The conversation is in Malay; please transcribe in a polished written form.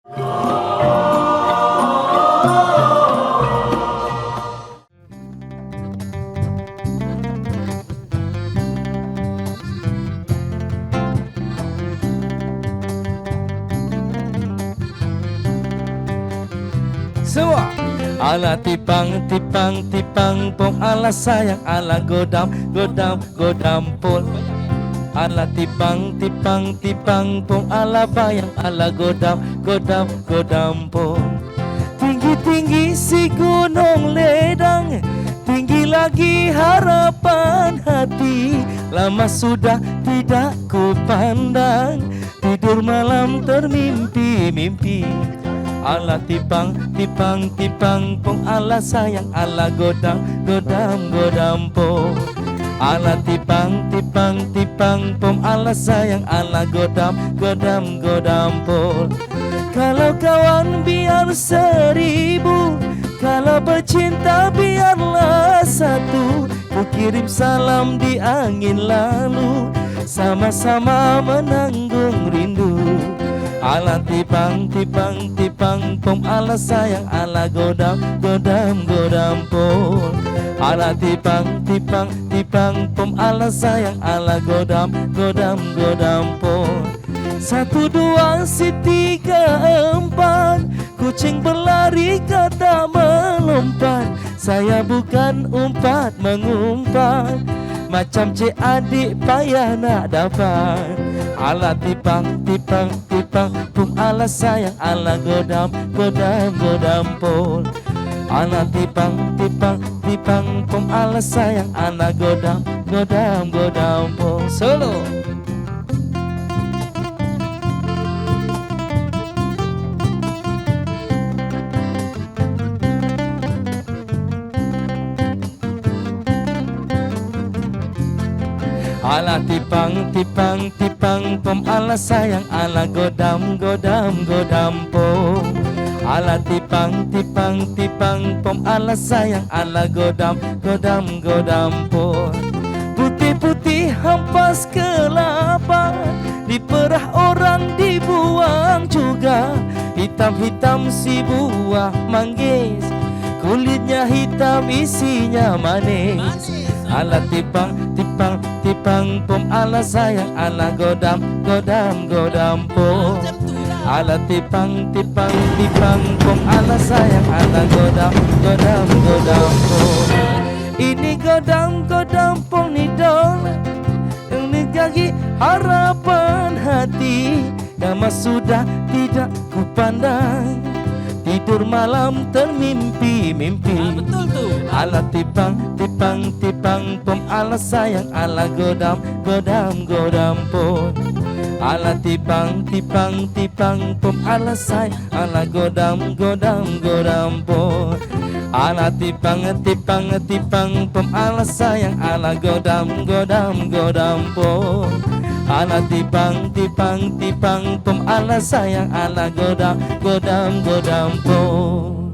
Semua ala tipang tipang tipang pom ala sayang ala godam godam godam pol ala tipang tipang tipang pom ala bayang ala godam godam godam pol. Tinggi tinggi si gunung ledang, tinggi lagi harapan hati. Lama sudah tidak ku pandang, tidur malam termimpi-mimpi. Ala tipang tipang tipang pong ala sayang ala godam godam godam pong. Ala tipang tipang tipang pom ala sayang ala godam godam godam pong. Kalau kawan biar seribu, kalau bercinta biarlah satu. Ku kirim salam di angin lalu, sama-sama menanggung rindu. Ala tipang tipang tipang pom ala sayang ala godam godam godam pom. Ala tipang tipang tipang pom ala sayang ala godam godam godam pom. 1, 2, si 3, 4, kucing berlari kata melompat. Saya bukan umpat mengumpat, macam cik adik payah nak dapat. Ala tipang tipang tipang pum ala sayang ala godam godam godam pol. Ala tipang tipang tipang pum ala sayang ala godam godam godam pol. Solo. Ala tipang tipang tipang pom ala sayang ala godam godam godam pom. Ala tipang tipang tipang pom ala sayang ala godam godam godam pom. Putih-putih hampas kelapa, diperah orang dibuang juga. Hitam-hitam si buah manggis, kulitnya hitam isinya manis. Ala tipang tipang tipang pom ala sayang ala godam godam godam pom. Ala tipang tipang tipang pom ala sayang ala godam godam godam pom. Ini godam godam pom ni dong, ini lagi harapan hati. Lama sudah tidak ku pandang, tidur malam termimpi-mimpi. Betul tu. Ala tipang tipang tipang pom ala sayang ala godam godam godam pom. Ala tipang tipang tipang pom ala sayang ala godam godam godam pom. Ala tipang tipang tipang pom ala sayang ala godam godam godam pom. Ala tipang tipang tipang pom ala sayang ala godam godam godam pom.